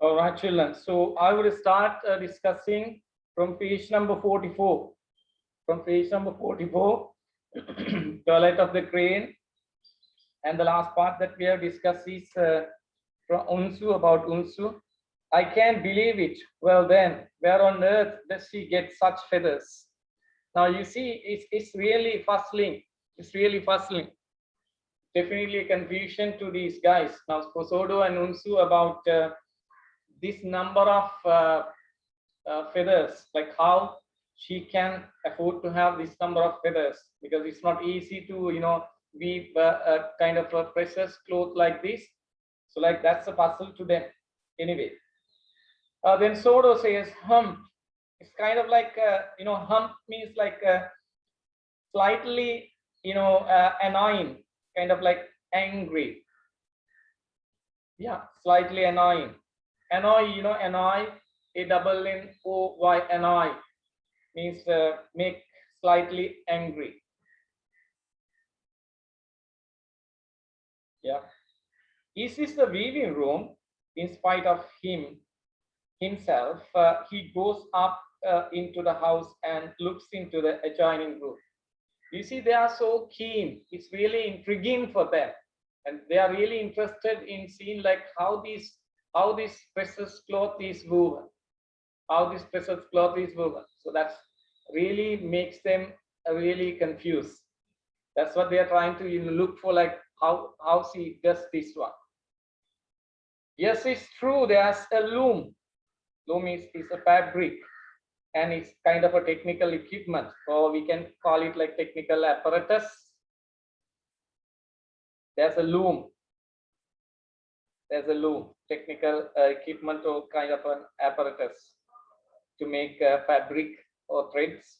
All right, children. So I will start discussing from page number 44. From page number 44, Toilet of the Crane. And the last part that we have discussed is from Unsu, about Unsu. I can't believe it. Well then, where on earth does she get such feathers? Now you see, it's really puzzling. It's really puzzling. Definitely a confusion to these guys. Now for Sodo and Unsu about this number of feathers, like how she can afford to have this number of feathers, because it's not easy to weave a kind of a precious cloth like this. So like that's a puzzle to them anyway. Then Sodo says hump. It's kind of like hump means like slightly annoying, kind of like angry. Yeah, slightly annoying. Annoy, annoy, ANNOY, annoy means make slightly angry. Yeah. Is this the weaving room? In spite of himself, he goes up into the house and looks into the adjoining room. You see, they are so keen. It's really intriguing for them, and they are really interested in seeing like how this precious cloth is woven, how this precious cloth is woven. So that's really makes them really confused. That's what they are trying to look for, like how she does this one. Yes, it's true. There's a loom. Loom is a fabric, and it's kind of a technical equipment, or we can call it like technical apparatus. There's a loom. There's a loom, technical equipment or kind of an apparatus to make fabric or threads.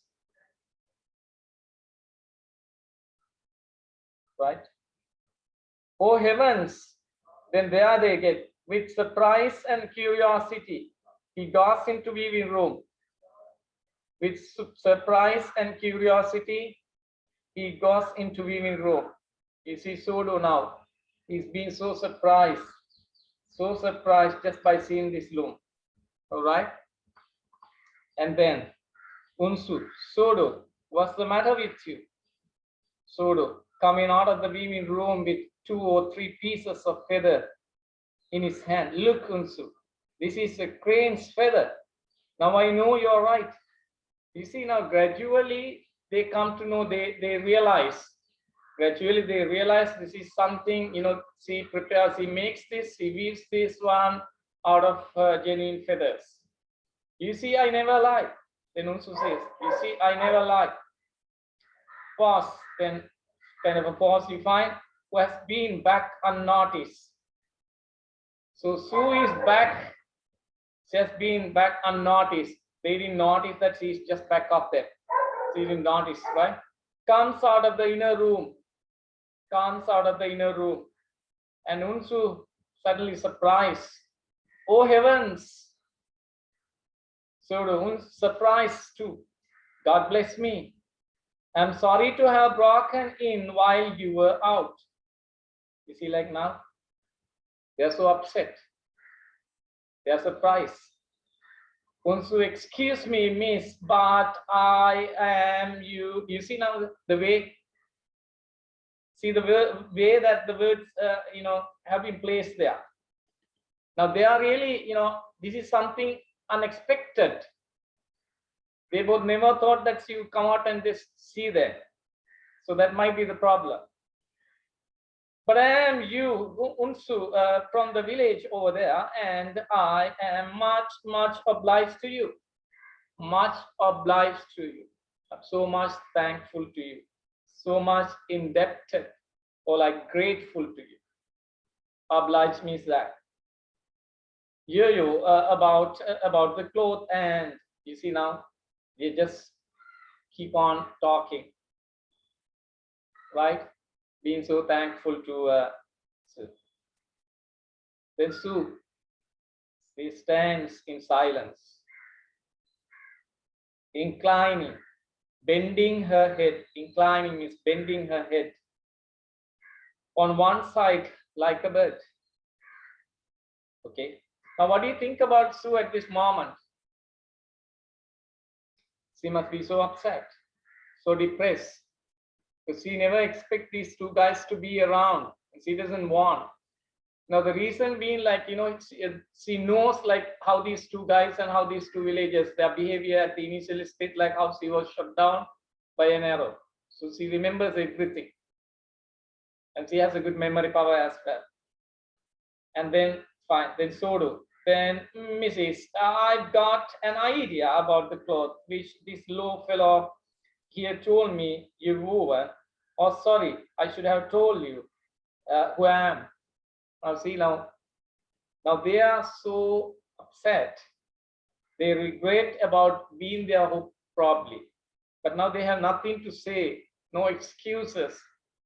Right? Oh heavens! Then there they get. With surprise and curiosity, he goes into weaving room. With surprise and curiosity, he goes into weaving room. You see Sodo now. He's been so surprised just by seeing this loom. All right. And then Unsu, Sodo, what's the matter with you? Sodo, coming out of the weaving room with 2 or 3 pieces of feather in his hand. Look, Unsu, this is a crane's feather. Now I know you're right. You see, now gradually they come to know, they realize, gradually they realize this is something, she prepares, he makes this, he weaves this one out of genuine feathers. You see, I never lie. Then Unsu says, you see, I never lie. Pause, then kind of a pause you find, who has been back unnoticed. So Sue is back. She has been back unnoticed. They didn't notice that she's just back up there. She didn't notice, right? Comes out of the inner room. Comes out of the inner room. And Unsu suddenly surprised. Oh heavens! So Unsu surprised too. God bless me. I'm sorry to have broken in while you were out. You see, like now, they're so upset. They're surprised. Unsu, excuse me, miss, but I am you. You see now the way. See the way that the words, have been placed there. Now they are really, this is something unexpected. They both never thought that you come out and just see that. So that might be the problem. But I am you, Unsu, from the village over there, and I am much obliged to you. Much obliged to you. I'm so much thankful to you. So much indebted, or like grateful to you. Obliged means that. You about the cloth, and you see now they just keep on talking, right? Being so thankful to Sue. Then Sue, she stands in silence, inclining, bending her head. Inclining means bending her head on one side like a bird. Okay, Now, what do you think about Sue at this moment? She must be so upset, so depressed, because she never expects these two guys to be around, and she doesn't want. Now, the reason being, like, she knows like how these two guys and how these two villagers, their behavior at the initial state, like how she was shot down by an arrow. So she remembers everything. And she has a good memory power as well. And then, fine, then Sodo. Then, Mrs., I've got an idea about the cloth, which this low fellow here told me you wore. Oh, sorry, I should have told you who I am. Now, see, now they are so upset. They regret about being there, probably. But now they have nothing to say, no excuses.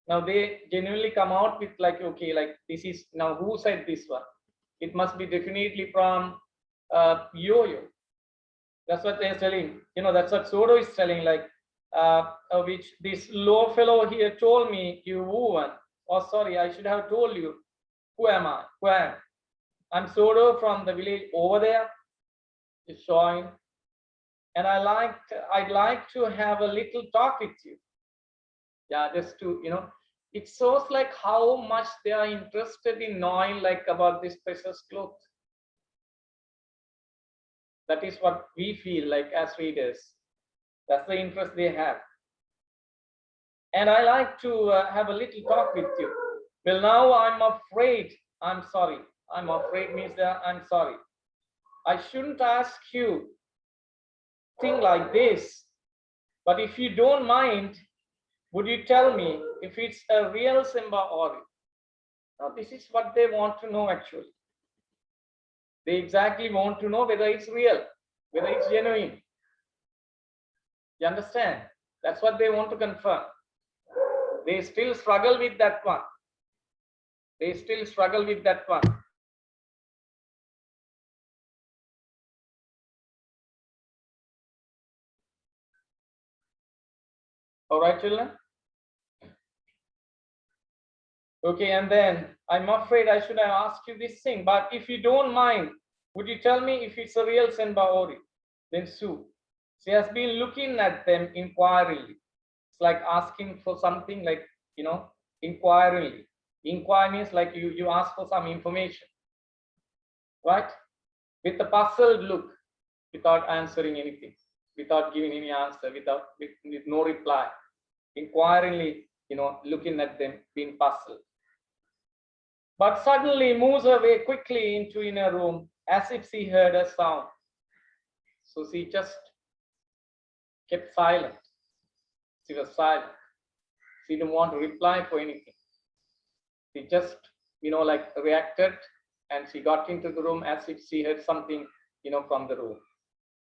Now they genuinely come out with like, okay, like this is, now who said this one? It must be definitely from Yo-Yo. That's what they're telling. That's what Sodo is telling, like, which this low fellow here told me you woman. Oh, sorry, I should have told you. Who am I? Who am I? I'm Sodo from the village over there. Is showing. And I'd like to have a little talk with you. Yeah, just to, it shows like how much they are interested in knowing like about this precious cloth. That is what we feel like as readers. That's the interest they have. And I like to have a little talk with you. Well, now I'm afraid. I'm sorry. I'm afraid means that I'm sorry. I shouldn't ask you thing like this. But if you don't mind, would you tell me if it's a real Simba or? Now, this is what they want to know actually. They exactly want to know whether it's real, whether it's genuine. You understand? That's what they want to confirm. They still struggle with that one. They still struggle with that one. All right, children? Okay, and then I'm afraid I should have asked you this thing, but if you don't mind, would you tell me if it's a real Senbaori? Then Sue. She has been looking at them inquiringly. It's like asking for something like, inquiringly. Inquire means like you ask for some information, right? With a puzzled look, without answering anything, without giving any answer, with no reply. Inquiringly, looking at them, being puzzled. But suddenly moves away quickly into inner room as if she heard a sound. So she just kept silent. She was silent. She didn't want to reply for anything. She just, like reacted, and she got into the room as if she heard something, from the room.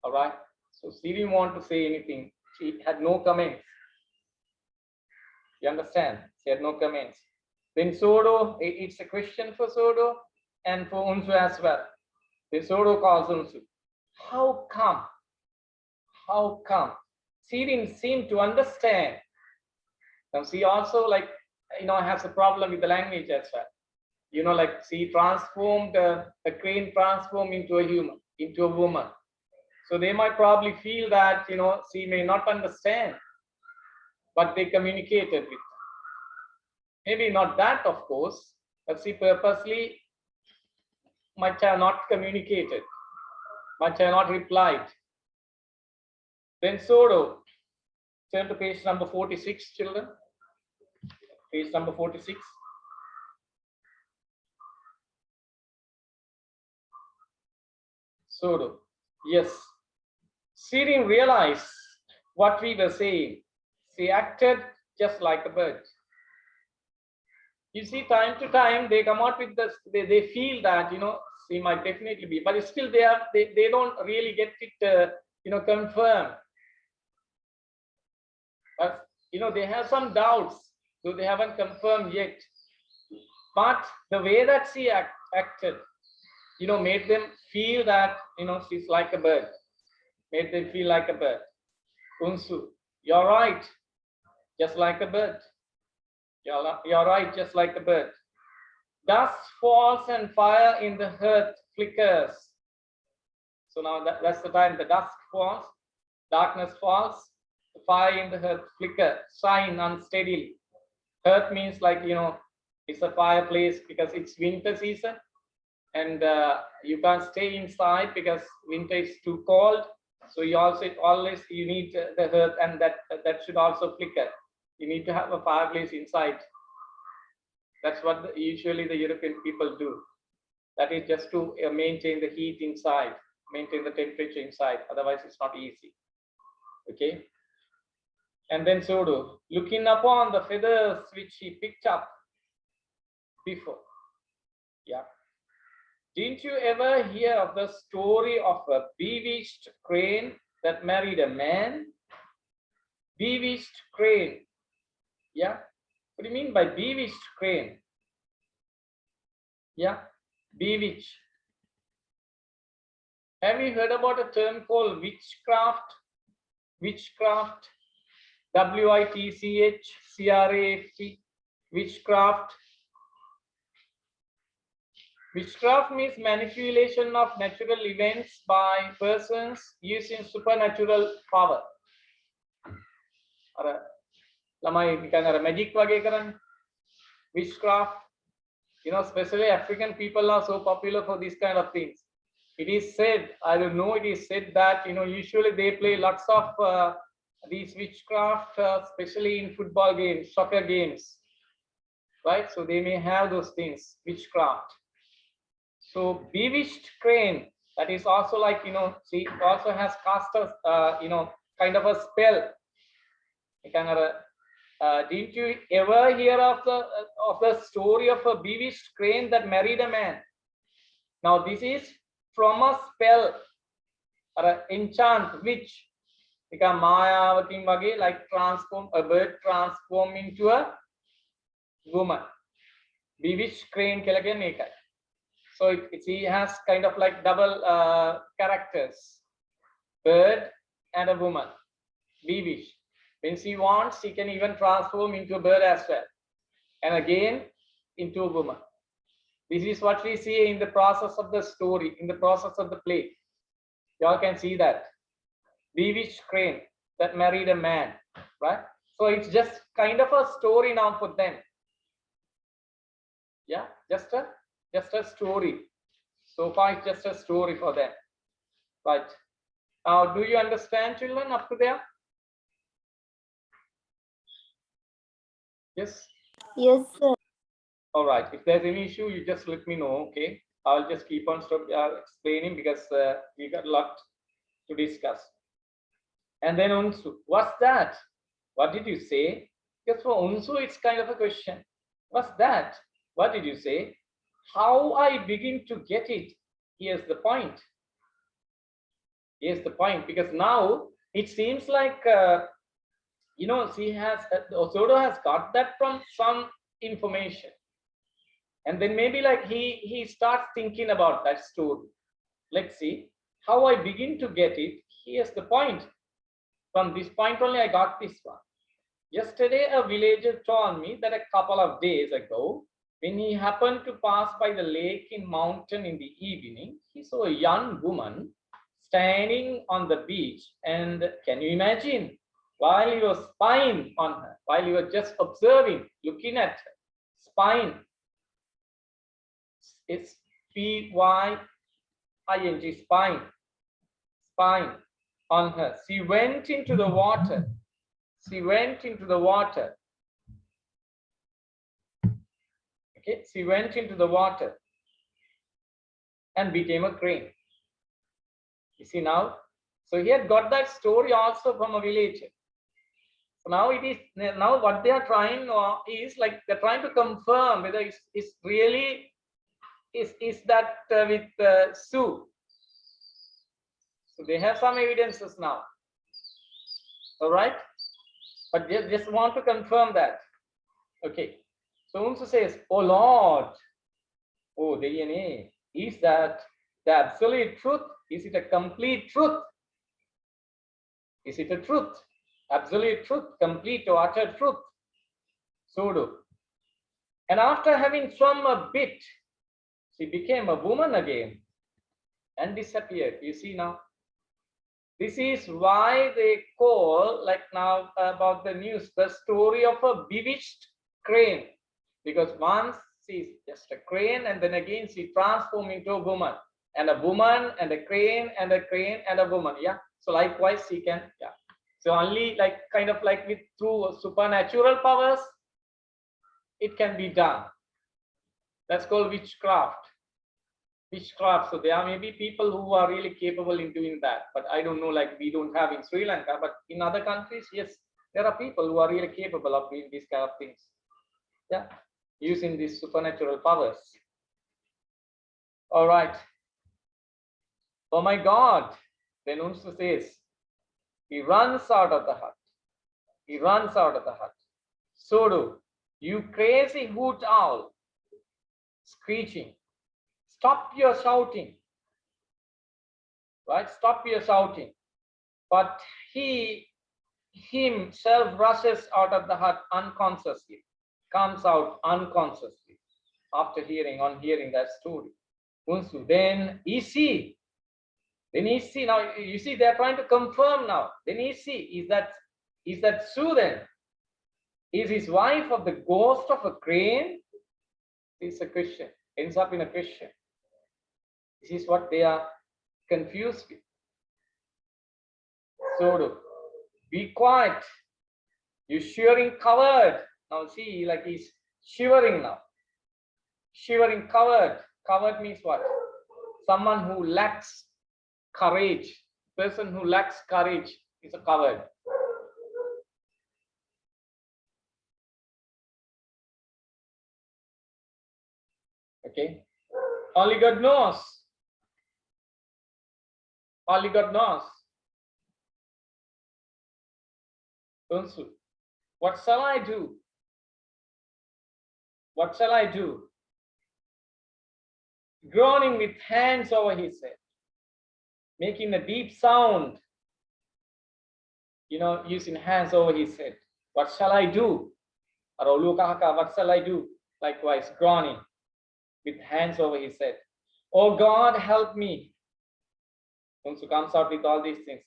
All right. So she didn't want to say anything. She had no comments. You understand? She had no comments. Then Sodo, it's a question for Sodo and for Unsu as well. Then Sodo calls Unsu. How come? How come? She didn't seem to understand. Now she also has a problem with the language as well. Like she transformed a crane transformed into a human, into a woman. So they might probably feel that, she may not understand, but they communicated with her. Maybe not that, of course, but she purposely might have not communicated, might have not replied. Then Sodo, turn to page number 46, children. Page number 46. Sodo, yes. She didn't realize what we were saying. She acted just like a bird. You see, time to time they come out with this. They feel that she might definitely be, but still they don't really get it confirmed. But they have some doubts, so they haven't confirmed yet. But the way that she acted, made them feel that she's like a bird. Made them feel like a bird. Unsu, you're right, just like a bird. You're right, just like a bird. Dust falls and fire in the earth flickers. So now that's the time the dusk falls, darkness falls, the fire in the earth flicker, shine unsteadily. Earth means like, it's a fireplace because it's winter season, and you can't stay inside because winter is too cold. So you always you need the earth, and that should also flicker. You need to have a fireplace inside. That's what usually the European people do. That is just to maintain the heat inside, maintain the temperature inside. Otherwise, it's not easy. Okay. And then Sudo, looking upon the feathers which he picked up before. Yeah. Didn't you ever hear of the story of a bewitched crane that married a man? Bewitched crane. Yeah. What do you mean by bewitched crane? Yeah. Bewitched. Have you heard about a term called witchcraft? Witchcraft. WITCHCRAFT. Witchcraft. Witchcraft means manipulation of natural events by persons using supernatural power. Magic witchcraft. Especially African people are so popular for these kind of things. It is said, I don't know, it is said that, usually they play lots of these witchcraft, especially in football games, soccer games, right? So they may have those things, witchcraft. So bewitched crane, that is also like, see, also has cast a, kind of a spell. Didn't you ever hear of the story of a bewitched crane that married a man? Now this is from a spell or an enchant, which like transform a bird, transform into a woman. Bewitched crane. So he has kind of like double characters, bird and a woman. Bewitched. When she wants, she can even transform into a bird as well, and again into a woman. This is what we see in the process of the story, in the process of the play. Y'all can see that. Bewitched crane that married a man, right? So it's just kind of a story now for them. Yeah, just a story. So far, it's just a story for them, right? Now, do you understand, children, up to there? Yes. Yes, sir. All right. If there's any issue, you just let me know. Okay. I'll just keep on explaining because we got a lot to discuss. And then Unsu, what's that? What did you say? Because for Unsu, it's kind of a question. What's that? What did you say? How I begin to get it? Here's the point. Here's the point. Because now it seems like, she has, Osodo has got that from some information. And then maybe like he starts thinking about that story. Let's see how I begin to get it. Here's the point. From this point only, I got this one. Yesterday, a villager told me that a couple of days ago, when he happened to pass by the lake in mountain in the evening, he saw a young woman standing on the beach. And can you imagine? While he was spying on her, while he was just observing, looking at her, spying. It's P-Y-I-N-G, spying. Spying on her. She went into the water. She went into the water. Okay, she went into the water and became a crane. You see now? So he had got that story also from a villager. So now it is, now what they are trying is like they're trying to confirm whether it's really is that with Sue. So they have some evidences now. All right, but just want to confirm that. Okay. So Unsu says, "Oh Lord, oh DNA, is that the absolute truth? Is it a complete truth? Is it a truth? Absolute truth, complete or utter truth?" Sudo. And after having swum a bit, she became a woman again. and disappeared. You see now. This is why they call, like now about the news, the story of a bewitched crane. Because once she's just a crane, and then again she transformed into a woman, and a woman, and a crane, and a crane, and a woman. Yeah. So likewise she can, yeah. So only like kind of like with through supernatural powers, it can be done. That's called witchcraft. Witchcraft. So there may be people who are really capable in doing that, but I don't know, like we don't have in Sri Lanka, but in other countries, yes, there are people who are really capable of doing these kind of things. Yeah, using these supernatural powers. All right. Oh my God. Then Unsu says, he runs out of the hut. He runs out of the hut. Sodo, you crazy hoot owl, screeching. Stop your shouting. Right? Stop your shouting. But he himself rushes out of the hut unconsciously, comes out unconsciously after hearing that story. Unsu, then Isi, now you see they're trying to confirm now. Then Isi, is that Su then? Is his wife of the ghost of a crane? It's a question, ends up in a question. This is what they are confused with. So be quiet. You're shivering covered. Now see, like he's shivering now. Shivering covered. Covered means what? Someone who lacks courage. Person who lacks courage is a covered. Okay. Only God knows. Only God knows. Unsu, what shall I do? What shall I do? Groaning with hands over his head, making a deep sound, using hands over his head. What shall I do? What shall I do? Likewise, groaning with hands over his head. Oh God, help me. Unsu comes out with all these things.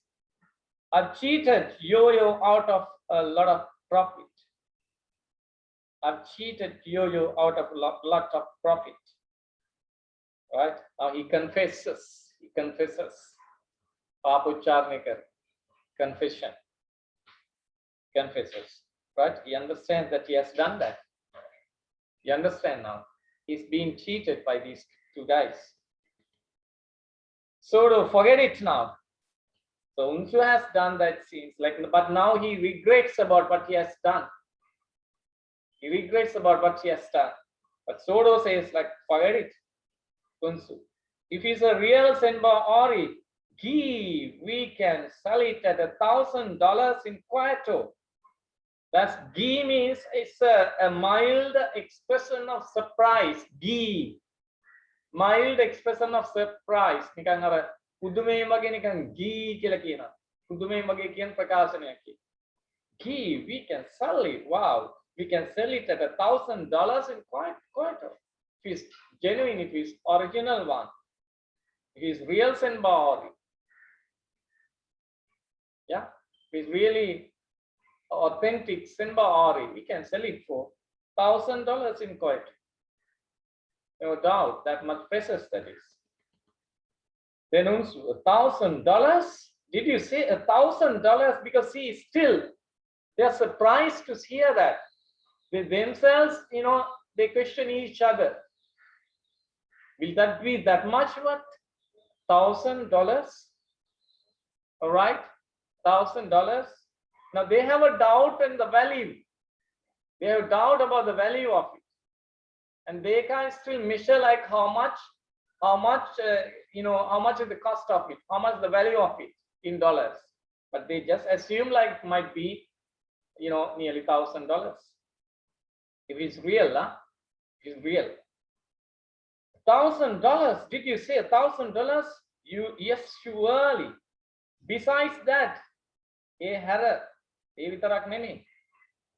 I've cheated Yo-Yo out of a lot of profit. I've cheated Yo-Yo out of a lot of profit. Right? Now he confesses. He confesses. Papucharnikar. Confession. Confesses. Right? He understands that he has done that. You understand now? He's being cheated by these two guys. So forget it now. So Unsu has done that scenes, but now he regrets about what he has done. He regrets about what he has done. But Sodo says, forget it, Unsu. If he's a real Senba Ori, we can sell it at $1,000 in Quito. That's ghee means it's a mild expression of surprise. Ghee. Mild expression of surprise. පුදුමයෙන් වගේ නිකන් ගී කියලා කියනවා. පුදුමයෙන් වගේ කියන ප්‍රකාශනයක්. Ghee, we can sell it. Wow, we can sell it at $1,000 in Quito. If it's genuine, if it's original one, if it's real Senba Ori. Yeah, if it's really authentic Senba Ori, we can sell it for $1,000 in Quito. No doubt, that much precious that is. Then also $1,000. Did you say $1,000? Because see, still they're surprised to hear that. They themselves, they question each other. Will that be that much worth? $1,000? All right, $1,000. Now they have a doubt in the value. They have doubt about the value of it, and they can still measure how much is the cost of it, how much the value of it in dollars. But they just assume it might be, nearly $1,000. If it's real, it's real. $1,000? Did you say $1,000? Yes, surely. Besides that,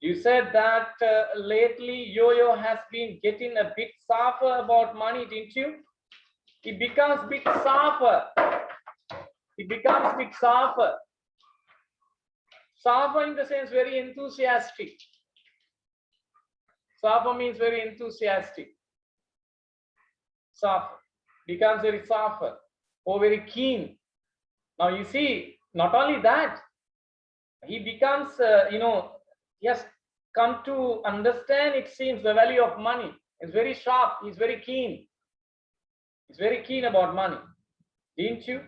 you said that lately Yo-Yo has been getting a bit suffer about money, didn't you? he becomes a bit sharper. He becomes a bit sharper. Sharper in the sense very enthusiastic. Sharper means very enthusiastic. Sharper becomes very sharper or very keen. Now you see, not only that, he becomes, he has come to understand, it seems, the value of money. He's very sharp, he's very keen. He's very keen about money. Didn't you?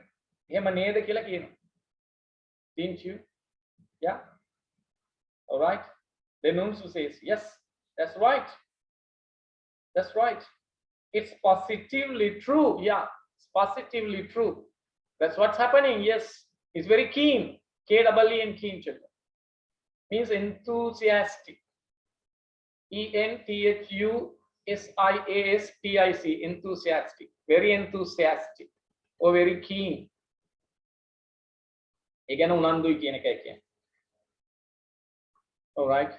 Didn't you? Yeah. All right. Then Unsu says, yes, that's right. That's right. It's positively true. Yeah, it's positively true. That's what's happening. Yes, he's very keen. K-double-E-N, keen children. Means enthusiastic. E-N-T-H-U-S-I-A-S-T-I-C, enthusiastic. Very enthusiastic or very keen. Again, unandu කියන එකයි කියන්නේ. All right.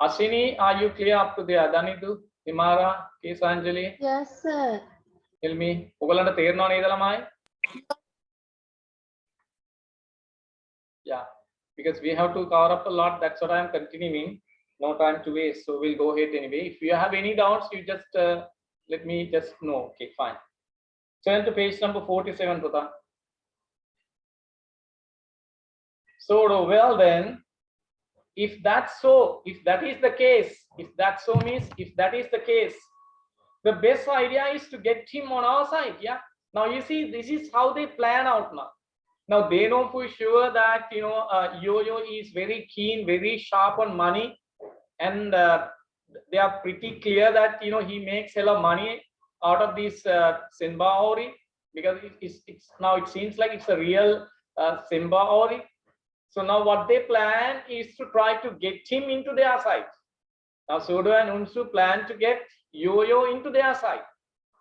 Ashini, are you clear up to there? Danidu, Himara, Kesanjali? Yes, sir. Tell me. ඔයගලන්ට තේරෙනව නේද ළමයි? Yeah, because we have to cover up a lot. That's what I am continuing. No time to waste. So we'll go ahead anyway. If you have any doubts, you just let me just know. Okay, fine. Turn to page number 47, Pratha. So, well then, if that's so, if that is the case, if that so means, if that is the case, the best idea is to get him on our side. Yeah. Now you see, this is how they plan out now. Now they know for sure that Yo-Yo is very keen, very sharp on money, and they are pretty clear that he makes hell of money out of this Simba Ori, because it's now it seems like it's a real Simba Ori. So now what they plan is to try to get him into their side. Now Sudo and Unsu plan to get Yo-Yo into their side.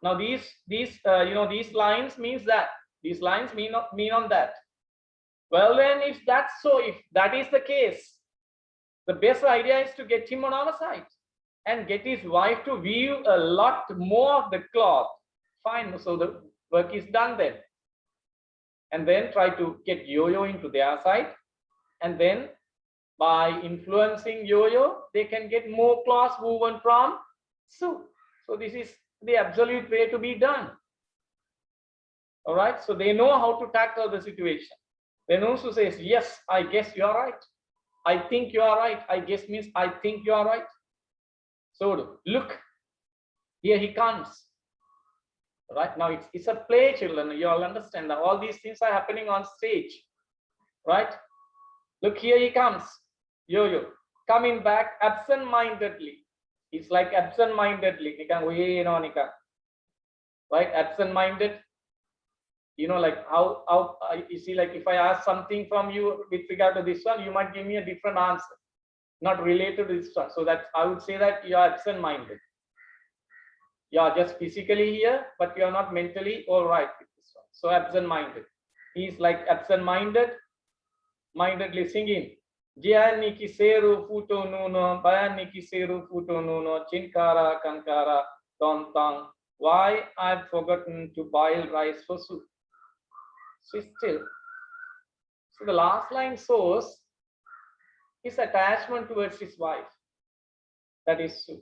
Now these lines means that. These lines mean on that. Well then, if that's so, if that is the case, the best idea is to get him on our side and get his wife to weave a lot more of the cloth. Fine, so the work is done then. And then try to get Yo-Yo into their side. And then by influencing Yo-Yo, they can get more cloth woven from Su. So this is the absolute way to be done. All right, so they know how to tackle the situation. Then Unsu says, yes, I guess you are right. I think you are right. I guess means I think you are right. So look, here he comes. Right now, it's a play, children. You all understand that all these things are happening on stage. Right? Look, here he comes. Yo-Yo, coming back absent-mindedly. It's like absent-mindedly. Right? Absent-minded. Like how you see, like if I ask something from you with regard to this one, you might give me a different answer, not related to this one. So that I would say that you are absent-minded. You are just physically here, but you are not mentally all right with this one. So absent-minded. He's like absent-minded, mindedly singing. Gianni kiseru futo nuno, bayani kiseru futo nuno, chinkara kankara tontang. Why I've forgotten to boil rice for soup. So still, so the last line shows his attachment towards his wife. That is Su.